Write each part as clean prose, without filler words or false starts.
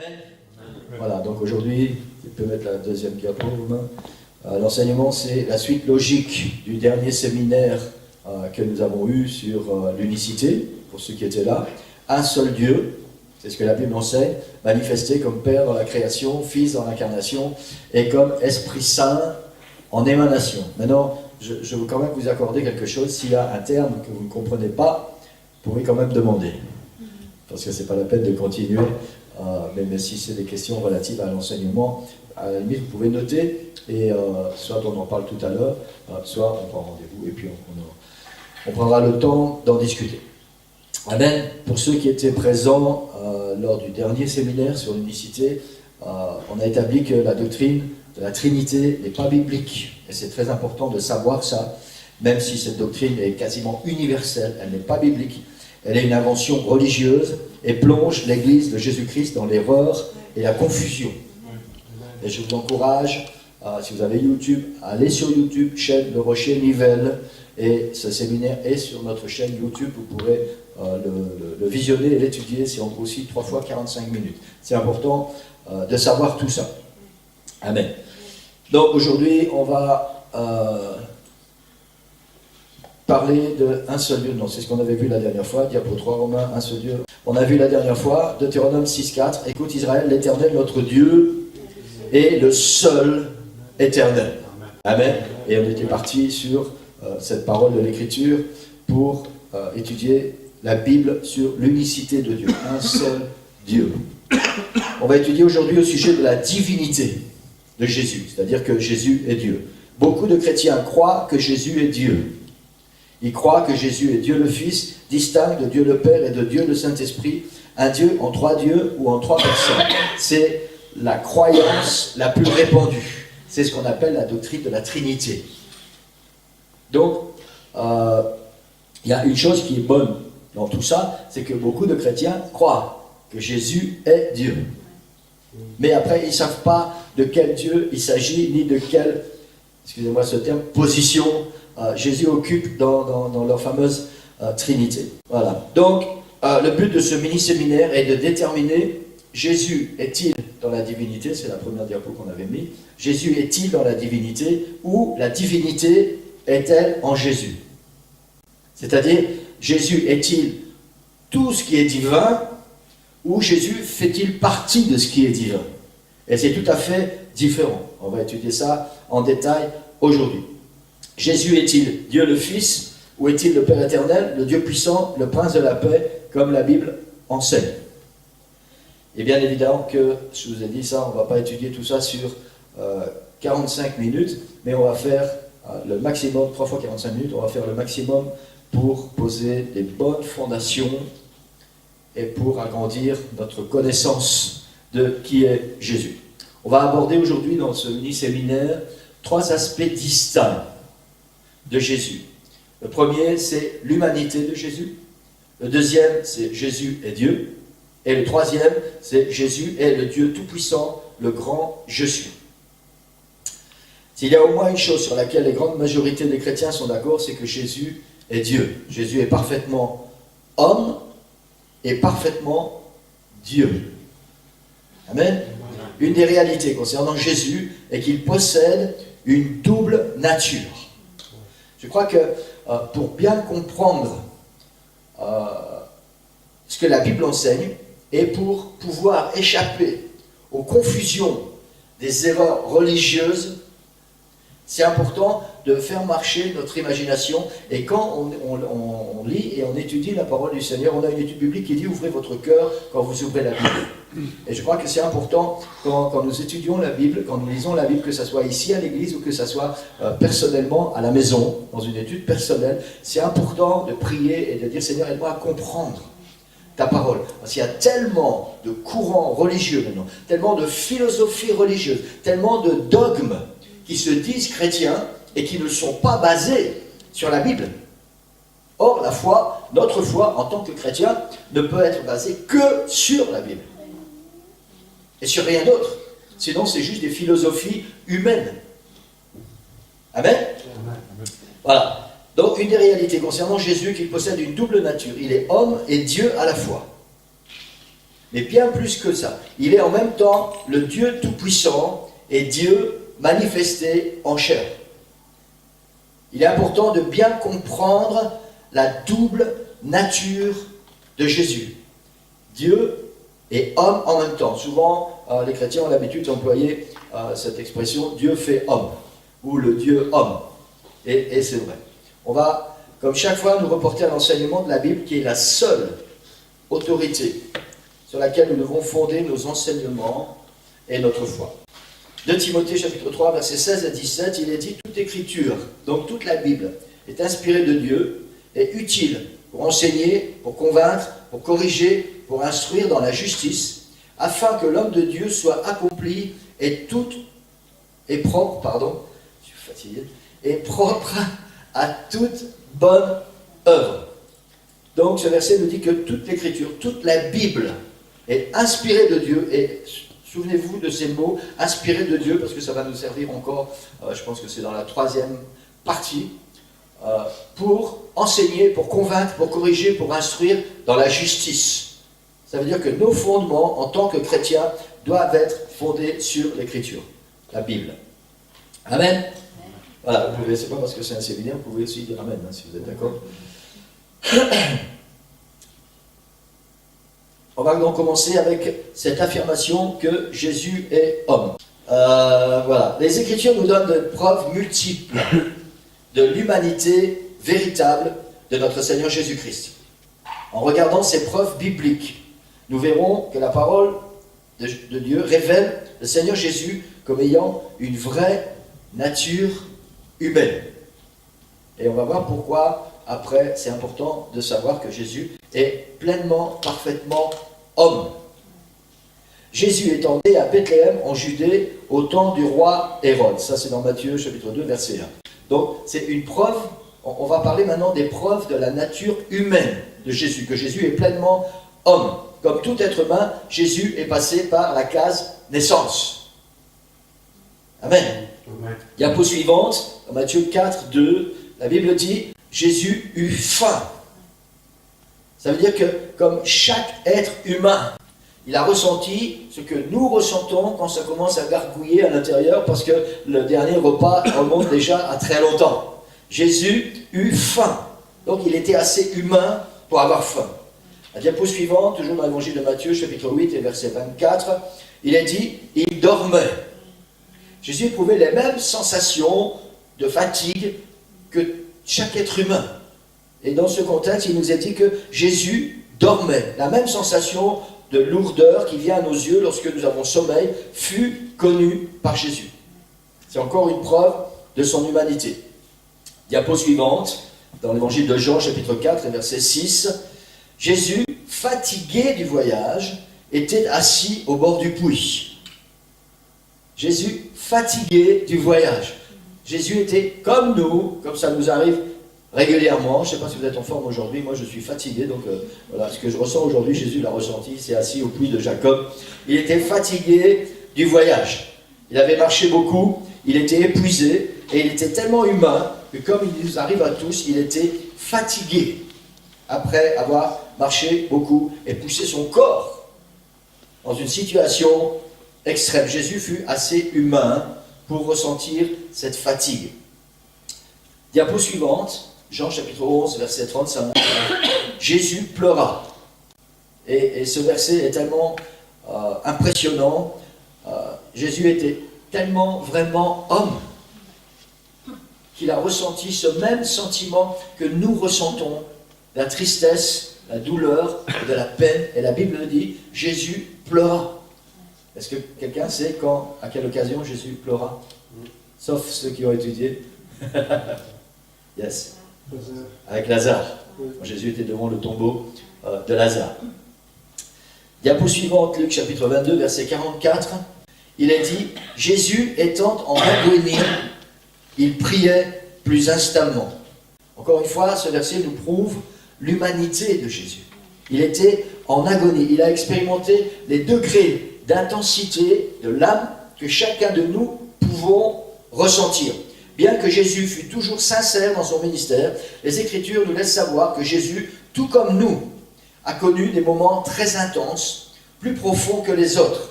Amen. Voilà, donc aujourd'hui, tu peux mettre la deuxième diapo, Romain. L'enseignement, c'est la suite logique du dernier séminaire que nous avons eu sur l'unicité, pour ceux qui étaient là. Un seul Dieu, c'est ce que la Bible enseigne, manifesté comme Père dans la création, Fils dans l'incarnation, et comme Esprit Saint en émanation. Maintenant, je veux quand même vous accorder quelque chose. S'il y a un terme que vous ne comprenez pas, vous pouvez quand même demander. Parce que ce n'est pas la peine de continuer, mais si c'est des questions relatives à l'enseignement, à la limite, vous pouvez noter, et soit on en parle tout à l'heure, soit on prend rendez-vous, et puis on prendra le temps d'en discuter. Amen. Pour ceux qui étaient présents lors du dernier séminaire sur l'unicité, on a établi que la doctrine de la Trinité n'est pas biblique. Et c'est très important de savoir ça, même si cette doctrine est quasiment universelle, elle n'est pas biblique. Elle est une invention religieuse et plonge l'Église de Jésus-Christ dans l'erreur et la confusion. Et je vous encourage, si vous avez YouTube, allez sur YouTube, chaîne Le Rocher Nivelles, et ce séminaire est sur notre chaîne YouTube, vous pourrez le visionner et l'étudier, c'est en gros aussi 3 fois 45 minutes. C'est important de savoir tout ça. Amen. Donc aujourd'hui, on va parler d'un seul Dieu. Non, c'est ce qu'on avait vu la dernière fois, diapo 3, Romains, un seul Dieu. On a vu la dernière fois, Deutéronome 6,4, écoute Israël, l'Éternel, notre Dieu, est le seul éternel. Amen. Et on était parti sur cette parole de l'Écriture pour étudier la Bible sur l'unicité de Dieu, un seul Dieu. On va étudier aujourd'hui au sujet de la divinité de Jésus, c'est-à-dire que Jésus est Dieu. Beaucoup de chrétiens croient que Jésus est Dieu. Ils croient que Jésus est Dieu le Fils, distinct de Dieu le Père et de Dieu le Saint-Esprit, un Dieu en 3 dieux ou en 3 personnes. C'est la croyance la plus répandue. C'est ce qu'on appelle la doctrine de la Trinité. Donc, il y a une chose qui est bonne dans tout ça, c'est que beaucoup de chrétiens croient que Jésus est Dieu. Mais après, ils ne savent pas de quel Dieu il s'agit, ni de quelle, excusez-moi ce terme, position Jésus occupe dans leur fameuse Trinité. Voilà. Donc, le but de ce mini-séminaire est de déterminer Jésus est-il dans la divinité, c'est la première diapo qu'on avait mis, Jésus est-il dans la divinité, ou la divinité est-elle en Jésus? C'est-à-dire, Jésus est-il tout ce qui est divin, ou Jésus fait-il partie de ce qui est divin? Et c'est tout à fait différent. On va étudier ça en détail aujourd'hui. Jésus est-il Dieu le Fils, ou est-il le Père éternel, le Dieu puissant, le Prince de la paix, comme la Bible enseigne? Et bien évidemment que, je vous ai dit ça, on ne va pas étudier tout ça sur 45 minutes, mais on va faire le maximum, 3 fois 45 minutes, on va faire le maximum pour poser des bonnes fondations et pour agrandir notre connaissance de qui est Jésus. On va aborder aujourd'hui dans ce mini-séminaire 3 aspects distincts de Jésus. Le premier, c'est l'humanité de Jésus. Le deuxième, c'est Jésus est Dieu. Et le troisième, c'est Jésus est le Dieu tout-puissant, le grand je suis. S'il y a au moins une chose sur laquelle les grandes majorités des chrétiens sont d'accord, c'est que Jésus est Dieu. Jésus est parfaitement homme et parfaitement Dieu. Amen. Une des réalités concernant Jésus est qu'il possède une double nature. Je crois que pour bien comprendre ce que la Bible enseigne et pour pouvoir échapper aux confusions des erreurs religieuses, c'est important de faire marcher notre imagination. Et quand on lit et on étudie la parole du Seigneur, on a une étude biblique qui dit « Ouvrez votre cœur quand vous ouvrez la Bible ». Et je crois que c'est important quand nous étudions la Bible, quand nous lisons la Bible, que ce soit ici à l'église ou que ce soit personnellement à la maison, dans une étude personnelle, c'est important de prier et de dire « Seigneur, aide-moi à comprendre ta parole ». Parce qu'il y a tellement de courants religieux maintenant, tellement de philosophies religieuses, tellement de dogmes qui se disent chrétiens et qui ne sont pas basés sur la Bible. Or, la foi, notre foi en tant que chrétien, ne peut être basée que sur la Bible. Et sur rien d'autre. Sinon, c'est juste des philosophies humaines. Amen. Voilà. Donc, une des réalités concernant Jésus, qu'il possède une double nature. Il est homme et Dieu à la fois. Mais bien plus que ça, il est en même temps le Dieu Tout-Puissant et Dieu manifesté en chair. Il est important de bien comprendre la double nature de Jésus. Dieu et homme en même temps. Souvent, les chrétiens ont l'habitude d'employer cette expression « Dieu fait homme » ou « le Dieu homme ». Et c'est vrai. On va, comme chaque fois, nous reporter à l'enseignement de la Bible qui est la seule autorité sur laquelle nous devons fonder nos enseignements et notre foi. 2 Timothée chapitre 3, versets 16 à 17, il est dit « Toute écriture, donc toute la Bible, est inspirée de Dieu, est utile pour enseigner, pour convaincre, pour corriger, pour instruire dans la justice, afin que l'homme de Dieu soit accompli et propre à toute bonne œuvre. » Donc ce verset nous dit que toute l'écriture, toute la Bible est inspirée de Dieu, et souvenez-vous de ces mots, inspirés de Dieu, parce que ça va nous servir encore, je pense que c'est dans la 3e partie, pour enseigner, pour convaincre, pour corriger, pour instruire dans la justice. Ça veut dire que nos fondements, en tant que chrétiens, doivent être fondés sur l'Écriture, la Bible. Amen. Voilà, vous pouvez, c'est pas parce que c'est un séminaire, vous pouvez aussi dire Amen, hein, si vous êtes d'accord. On va donc commencer avec cette affirmation que Jésus est homme. Voilà. Les Écritures nous donnent des preuves multiples de l'humanité véritable de notre Seigneur Jésus-Christ. En regardant ces preuves bibliques, nous verrons que la parole de Dieu révèle le Seigneur Jésus comme ayant une vraie nature humaine. Et on va voir pourquoi, après, c'est important de savoir que Jésus est pleinement, parfaitement homme. Jésus étant né à Bethléem, en Judée, au temps du roi Hérode. Ça, c'est dans Matthieu, chapitre 2, verset 1. Donc, c'est une preuve, on va parler maintenant des preuves de la nature humaine de Jésus, que Jésus est pleinement homme. Comme tout être humain, Jésus est passé par la case naissance. Amen. Diapo suivante, dans Matthieu 4, 2, la Bible dit « Jésus eut faim ». Ça veut dire que, comme chaque être humain, il a ressenti ce que nous ressentons quand ça commence à gargouiller à l'intérieur, parce que le dernier repas remonte déjà à très longtemps. Jésus eut faim. Donc il était assez humain pour avoir faim. La diapo suivante, toujours dans l'évangile de Matthieu, chapitre 8 et verset 24, il est dit « Il dormait ». Jésus éprouvait les mêmes sensations de fatigue que chaque être humain. Et dans ce contexte, il nous est dit que Jésus dormait. La même sensation de lourdeur qui vient à nos yeux lorsque nous avons sommeil fut connue par Jésus. C'est encore une preuve de son humanité. Diapo suivante, dans l'évangile de Jean, chapitre 4, verset 6, Jésus, fatigué du voyage, était assis au bord du puits. Jésus, fatigué du voyage. Jésus était comme nous, comme ça nous arrive régulièrement. Je ne sais pas si vous êtes en forme aujourd'hui, moi je suis fatigué, donc voilà, ce que je ressens aujourd'hui, Jésus l'a ressenti, il s'est assis au puits de Jacob. Il était fatigué du voyage. Il avait marché beaucoup, il était épuisé, et il était tellement humain que comme il nous arrive à tous, il était fatigué après avoir marché beaucoup et poussé son corps dans une situation extrême. Jésus fut assez humain pour ressentir cette fatigue. Diapo suivante, Jean chapitre 11, verset 35. Jésus pleura. Et ce verset est tellement impressionnant. Jésus était tellement vraiment homme qu'il a ressenti ce même sentiment que nous ressentons, la tristesse, la douleur, de la peine. Et la Bible dit, Jésus pleura. Est-ce que quelqu'un sait quand, à quelle occasion Jésus pleura? Sauf ceux qui ont étudié. Yes. Avec Lazare. Jésus était devant le tombeau de Lazare. Diapo suivante, Luc chapitre 22, verset 44. Il est dit, Jésus étant en agonie, il priait plus instamment. Encore une fois, ce verset nous prouve l'humanité de Jésus. Il était en agonie. Il a expérimenté les degrés d'intensité de l'âme que chacun de nous pouvons ressentir. Bien que Jésus fût toujours sincère dans son ministère, les Écritures nous laissent savoir que Jésus, tout comme nous, a connu des moments très intenses plus profond que les autres.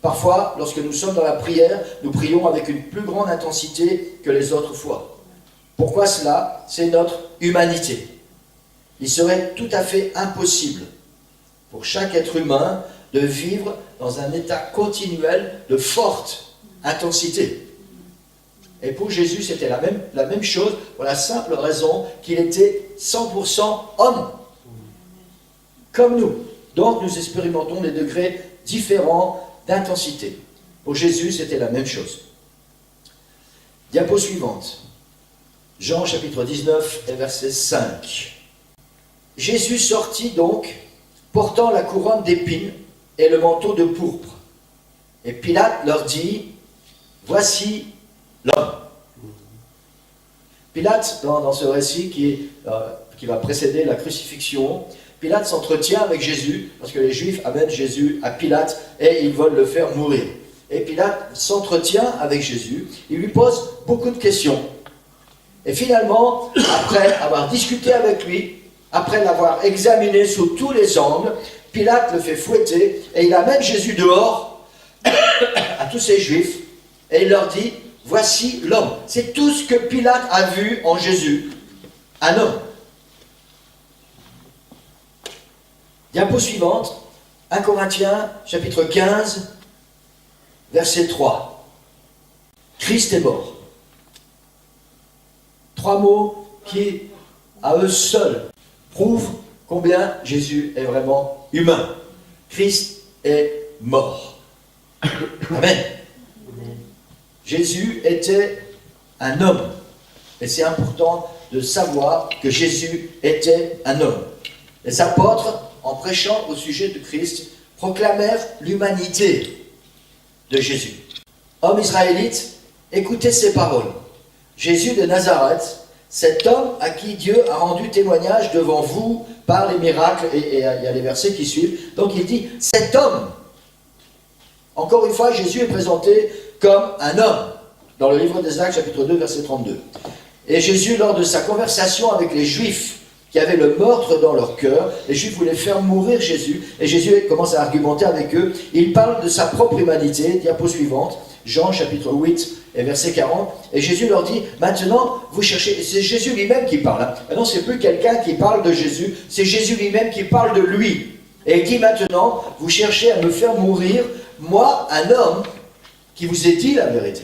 Parfois, lorsque nous sommes dans la prière, nous prions avec une plus grande intensité que les autres fois. Pourquoi cela? C'est notre humanité. Il serait tout à fait impossible pour chaque être humain de vivre dans un état continuel de forte intensité. Et pour Jésus, c'était la même chose, pour la simple raison qu'il était 100% homme, comme nous. Donc nous expérimentons des degrés différents d'intensité. Pour Jésus, c'était la même chose. Diapo suivante. Jean chapitre 19 et verset 5. Jésus sortit donc, portant la couronne d'épines et le manteau de pourpre. Et Pilate leur dit, voici l'homme. Pilate, dans ce récit qui va précéder la crucifixion, Pilate s'entretient avec Jésus, parce que les Juifs amènent Jésus à Pilate et ils veulent le faire mourir. Et Pilate s'entretient avec Jésus, il lui pose beaucoup de questions. Et finalement, après avoir discuté avec lui, après l'avoir examiné sous tous les angles, Pilate le fait fouetter et il amène Jésus dehors à tous ces Juifs et il leur dit, voici l'homme. C'est tout ce que Pilate a vu en Jésus, un homme. Diapo suivante, 1 Corinthiens, chapitre 15, verset 3. Christ est mort. 3 mots qui, à eux seuls, prouvent combien Jésus est vraiment humain. Christ est mort. Amen. Jésus était un homme. Et c'est important de savoir que Jésus était un homme. Les apôtres, en prêchant au sujet de Christ, proclamèrent l'humanité de Jésus. Homme israélite, écoutez ces paroles. Jésus de Nazareth, cet homme à qui Dieu a rendu témoignage devant vous par les miracles, et il y a les versets qui suivent. Donc il dit, cet homme. Encore une fois, Jésus est présenté comme un homme, dans le livre des Actes, chapitre 2, verset 32. Et Jésus, lors de sa conversation avec les Juifs, qui avaient le meurtre dans leur cœur, les Juifs voulaient faire mourir Jésus, et Jésus commence à argumenter avec eux. Il parle de sa propre humanité, diapo suivante, Jean chapitre 8 et verset 40, et Jésus leur dit, maintenant vous cherchez, c'est Jésus lui-même qui parle, hein. Maintenant c'est plus quelqu'un qui parle de Jésus, c'est Jésus lui-même qui parle de lui, et il dit maintenant, vous cherchez à me faire mourir, moi, un homme, qui vous ai dit la vérité.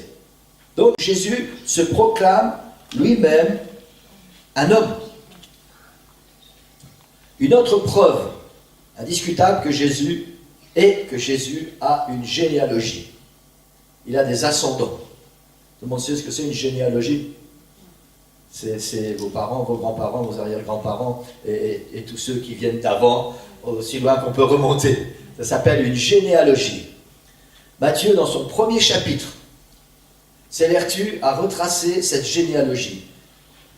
Donc Jésus se proclame lui-même un homme. Une autre preuve indiscutable que Jésus a une généalogie. Il a des ascendants. Tout le monde sait ce que c'est une généalogie? C'est vos parents, vos grands-parents, vos arrière-grands-parents et tous ceux qui viennent d'avant, aussi loin qu'on peut remonter. Ça s'appelle une généalogie. Matthieu, dans son premier chapitre, s'évertue à retracer cette généalogie.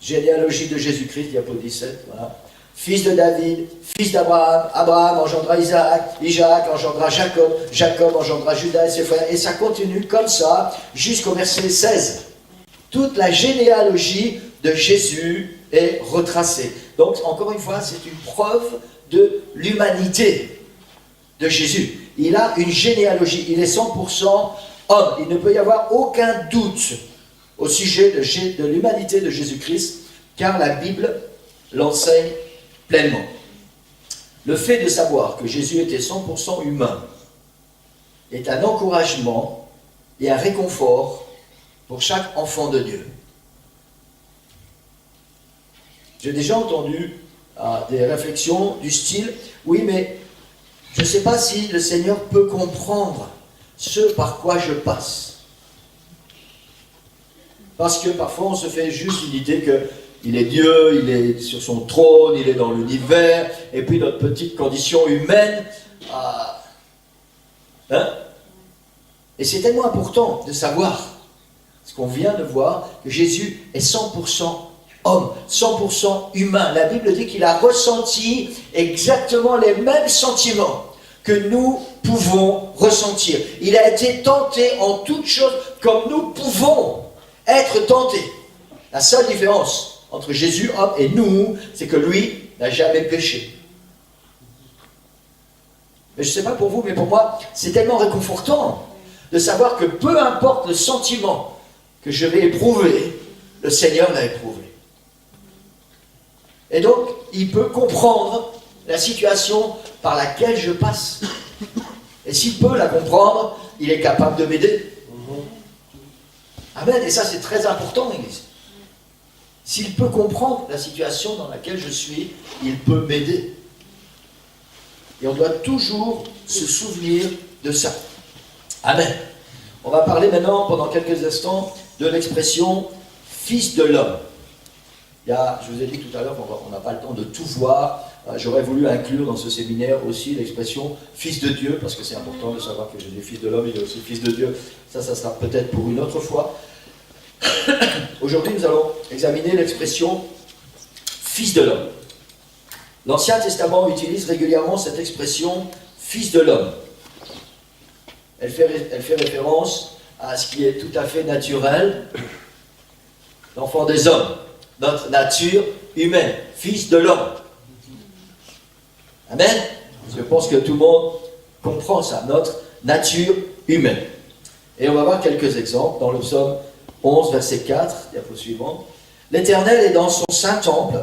Généalogie de Jésus-Christ, diapo 17, voilà. Fils de David, fils d'Abraham, Abraham engendra Isaac, Isaac engendra Jacob, Jacob engendra Judas et ses frères, et ça continue comme ça jusqu'au verset 16. Toute la généalogie de Jésus est retracée. Donc, encore une fois, c'est une preuve de l'humanité de Jésus. Il a une généalogie, il est 100% homme. Il ne peut y avoir aucun doute au sujet de l'humanité de Jésus-Christ, car la Bible l'enseigne pleinement. Le fait de savoir que Jésus était 100% humain est un encouragement et un réconfort pour chaque enfant de Dieu. J'ai déjà entendu des réflexions du style « Oui, mais je ne sais pas si le Seigneur peut comprendre ce par quoi je passe. » Parce que parfois on se fait juste une idée qu'il est Dieu, il est sur son trône, il est dans l'univers, et puis notre petite condition humaine. Et c'est tellement important de savoir, ce qu'on vient de voir, que Jésus est 100% homme, 100% humain. La Bible dit qu'il a ressenti exactement les mêmes sentiments que nous pouvons ressentir. Il a été tenté en toutes choses comme nous pouvons être tentés. La seule différence entre Jésus, homme, et nous, c'est que lui n'a jamais péché. Mais je ne sais pas pour vous, mais pour moi, c'est tellement réconfortant de savoir que peu importe le sentiment que je vais éprouver, le Seigneur l'a éprouvé. Et donc, il peut comprendre la situation par laquelle je passe. Et s'il peut la comprendre, il est capable de m'aider. Amen. Et ça, c'est très important, Église. S'il peut comprendre la situation dans laquelle je suis, il peut m'aider. Et on doit toujours se souvenir de ça. Amen. On va parler maintenant, pendant quelques instants, de l'expression « fils de l'homme ». Je vous ai dit tout à l'heure qu'on n'a pas le temps de tout voir. J'aurais voulu inclure dans ce séminaire aussi l'expression « fils de Dieu », parce que c'est important de savoir que j'ai des fils de l'homme, il y a aussi fils de Dieu. Ça sera peut-être pour une autre fois. Aujourd'hui, nous allons examiner l'expression « fils de l'homme ». L'Ancien Testament utilise régulièrement cette expression « fils de l'homme ». Elle fait référence à ce qui est tout à fait naturel, l'enfant des hommes, notre nature humaine, fils de l'homme. Amen. Je pense que tout le monde comprend ça, notre nature humaine. Et on va voir quelques exemples dans le psaume 11, verset 4, diapo suivante. L'Éternel est dans son saint temple,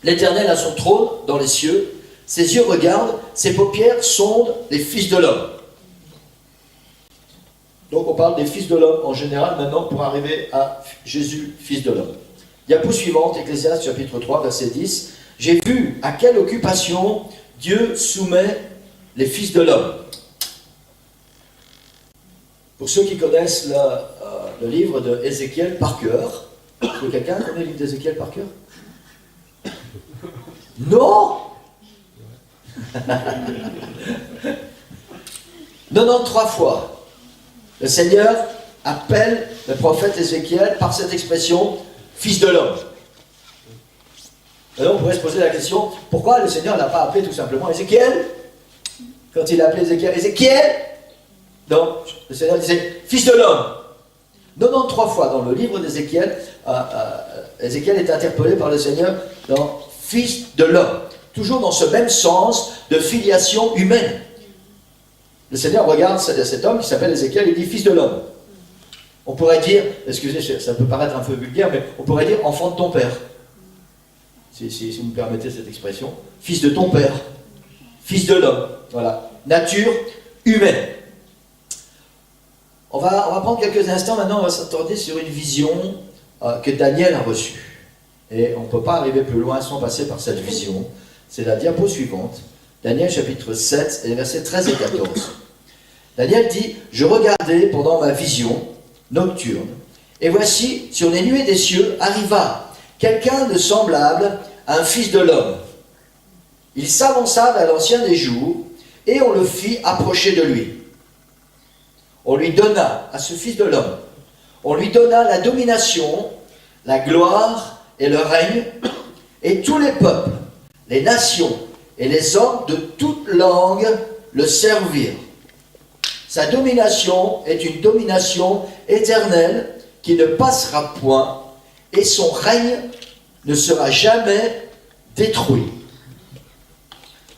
l'Éternel a son trône dans les cieux, ses yeux regardent, ses paupières sondent les fils de l'homme. Donc on parle des fils de l'homme en général maintenant pour arriver à Jésus, fils de l'homme. Diapo suivante, Ecclésiaste chapitre 3, verset 10. J'ai vu à quelle occupation Dieu soumet les fils de l'homme. Pour ceux qui connaissent le livre de Ézéchiel par cœur, est-ce que quelqu'un connaît le livre d'Ézéchiel par cœur? Non. 93 fois, le Seigneur appelle le prophète Ézéchiel par cette expression « fils de l'homme ». Alors on pourrait se poser la question, pourquoi le Seigneur n'a pas appelé tout simplement Ézéchiel? Quand il a appelé Ézéchiel, Ézéchiel? Non, le Seigneur disait « fils de l'homme ». 93 fois dans le livre d'Ézéchiel, Ézéchiel est interpellé par le Seigneur dans « fils de l'homme ». Toujours dans ce même sens de filiation humaine. Le Seigneur regarde cet homme qui s'appelle Ézéchiel et dit « fils de l'homme ». On pourrait dire, excusez, ça peut paraître un peu vulgaire, mais on pourrait dire « enfant de ton père ». Si vous me permettez cette expression. Fils de ton père. Fils de l'homme. Voilà. Nature humaine. On va prendre quelques instants maintenant, on va s'attarder sur une vision que Daniel a reçue. Et on ne peut pas arriver plus loin sans passer par cette vision. C'est la diapo suivante. Daniel chapitre 7, et versets 13 et 14. Daniel dit « Je regardais pendant ma vision nocturne, et voici, sur les nuées des cieux, arriva quelqu'un de semblable à un fils de l'homme. Il s'avança vers l'ancien des jours, et on le fit approcher de lui. On lui donna, à ce fils de l'homme, on lui donna la domination, la gloire et le règne, et tous les peuples, les nations et les hommes de toute langue le servirent. Sa domination est une domination éternelle qui ne passera point, et son règne ne sera jamais détruit.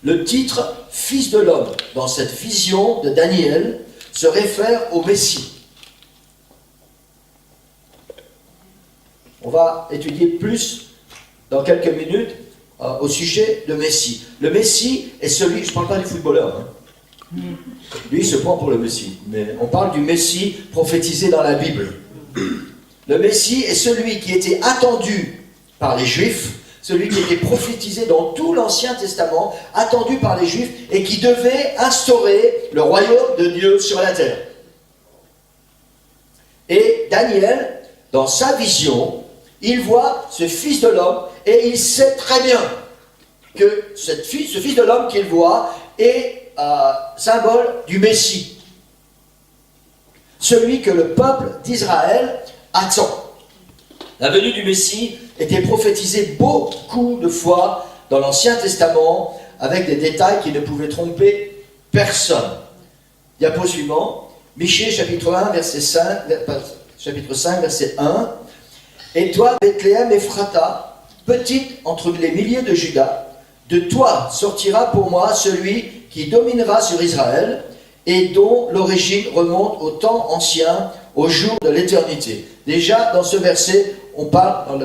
Le titre « Fils de l'homme » dans cette vision de Daniel se réfère au Messie. On va étudier plus dans quelques minutes au sujet de Messie. Le Messie est celui, je ne parle pas du footballeur, hein. Lui il se prend pour le Messie, mais on parle du Messie prophétisé dans la Bible. Le Messie est celui qui était attendu par les Juifs, celui qui était prophétisé dans tout l'Ancien Testament, attendu par les Juifs, et qui devait instaurer le royaume de Dieu sur la terre. Et Daniel, dans sa vision, il voit ce Fils de l'homme, et il sait très bien que ce Fils de l'homme qu'il voit est symbole du Messie. Celui que le peuple d'Israël attend. La venue du Messie était prophétisée beaucoup de fois dans l'Ancien Testament, avec des détails qui ne pouvaient tromper personne. Diapo suivant, Michée chapitre 1, verset 5, chapitre 5, verset 1. Et toi, Bethléem Ephrata, petite entre les milliers de Juda, de toi sortira pour moi celui qui dominera sur Israël et dont l'origine remonte au temps ancien, au jour de l'éternité. Déjà, dans ce verset, on parle,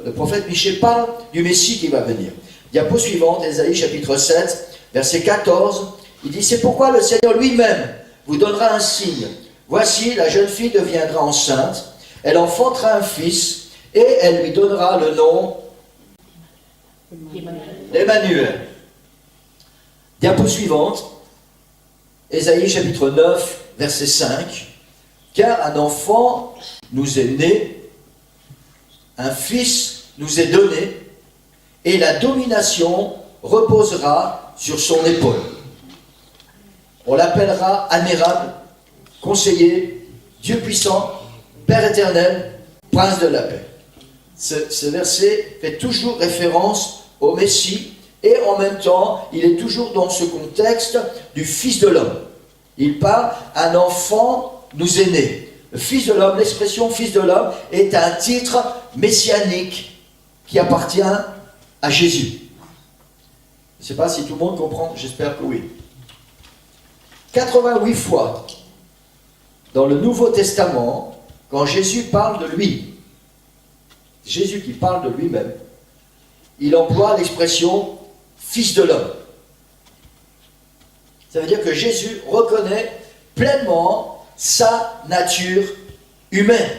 le prophète Michée parle du Messie qui va venir. Diapo suivante, Ésaïe chapitre 7, verset 14, il dit « C'est pourquoi le Seigneur lui-même vous donnera un signe. Voici, la jeune fille deviendra enceinte, elle enfantera un fils, et elle lui donnera le nom d'Emmanuel. » Diapo suivante, Ésaïe chapitre 9, verset 5. « Car un enfant nous est né, un fils nous est donné, et la domination reposera sur son épaule. On l'appellera admirable, conseiller, Dieu puissant, Père éternel, prince de la paix. » Ce verset fait toujours référence au Messie, et en même temps, il est toujours dans ce contexte du Fils de l'homme. Il parle, un enfant nous est né. Le Fils de l'homme, l'expression Fils de l'homme est un titre messianique qui appartient à Jésus. Je ne sais pas si tout le monde comprend, j'espère que oui. 88 fois dans le Nouveau Testament, quand Jésus parle de lui, Jésus qui parle de lui-même, il emploie l'expression Fils de l'homme. Ça veut dire que Jésus reconnaît pleinement sa nature humaine.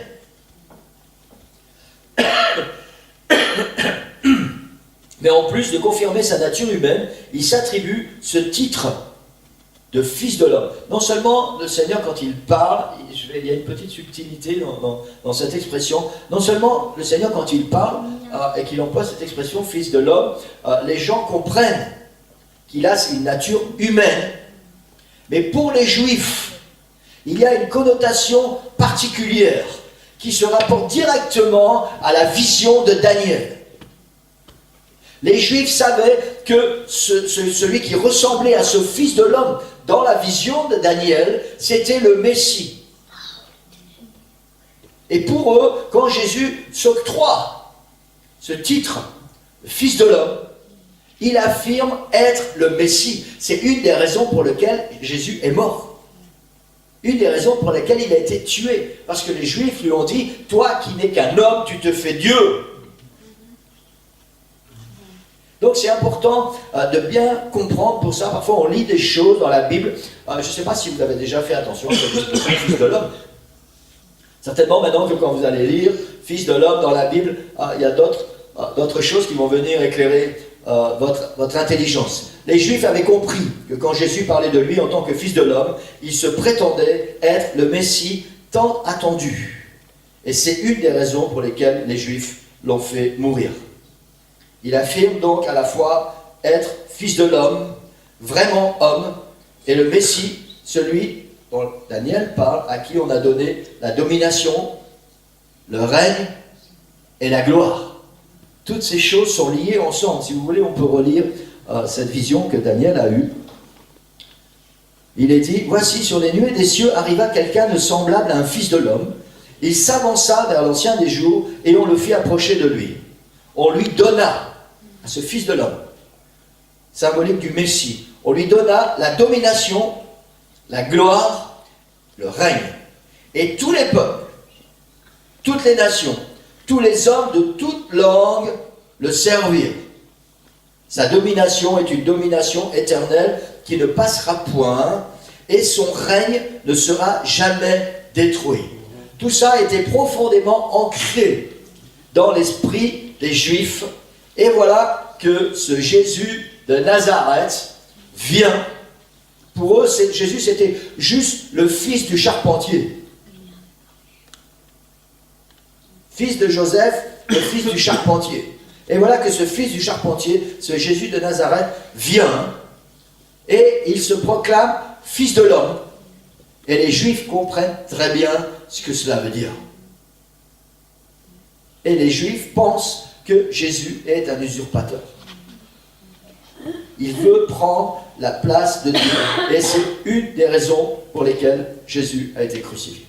Mais en plus de confirmer sa nature humaine, il s'attribue ce titre de Fils de l'homme. Non seulement le Seigneur, quand il parle, il y a une petite subtilité dans cette expression, non seulement le Seigneur, quand il parle et qu'il emploie cette expression Fils de l'homme, les gens comprennent qu'il a une nature humaine. Mais pour les Juifs, il y a une connotation particulière qui se rapporte directement à la vision de Daniel. Les Juifs savaient que celui qui ressemblait à ce Fils de l'homme dans la vision de Daniel, c'était le Messie. Et pour eux, quand Jésus s'octroie ce titre, le Fils de l'homme, il affirme être le Messie. C'est une des raisons pour lesquelles Jésus est mort. Une des raisons pour lesquelles il a été tué. Parce que les Juifs lui ont dit, toi qui n'es qu'un homme, tu te fais Dieu. Donc c'est important de bien comprendre pour ça. Parfois on lit des choses dans la Bible. Je ne sais pas si vous avez déjà fait attention à cette expression Fils de l'homme. Certainement maintenant que quand vous allez lire Fils de l'homme dans la Bible, il y a d'autres choses qui vont venir éclairer votre intelligence. Les Juifs avaient compris que quand Jésus parlait de lui en tant que Fils de l'homme, il se prétendait être le Messie tant attendu. Et c'est une des raisons pour lesquelles les Juifs l'ont fait mourir. Il affirme donc à la fois être Fils de l'homme, vraiment homme, et le Messie, celui dont Daniel parle, à qui on a donné la domination, le règne et la gloire. Toutes ces choses sont liées ensemble. Si vous voulez, on peut relire cette vision que Daniel a eue. Il est dit, « Voici, sur les nuées des cieux arriva quelqu'un de semblable à un fils de l'homme. Il s'avança vers l'ancien des jours, et on le fit approcher de lui. On lui donna, à ce fils de l'homme, symbolique du Messie, on lui donna la domination, la gloire, le règne. Et tous les peuples, toutes les nations, tous les hommes de toute langue le servirent. Sa domination est une domination éternelle qui ne passera point, et son règne ne sera jamais détruit. » Tout ça était profondément ancré dans l'esprit des Juifs. Et voilà que ce Jésus de Nazareth vient. Pour eux, Jésus, c'était juste le fils du charpentier. Fils de Joseph, le fils du charpentier. Et voilà que ce fils du charpentier, ce Jésus de Nazareth, vient et il se proclame fils de l'homme. Et les Juifs comprennent très bien ce que cela veut dire. Et les Juifs pensent que Jésus est un usurpateur. Il veut prendre la place de Dieu. Et c'est une des raisons pour lesquelles Jésus a été crucifié.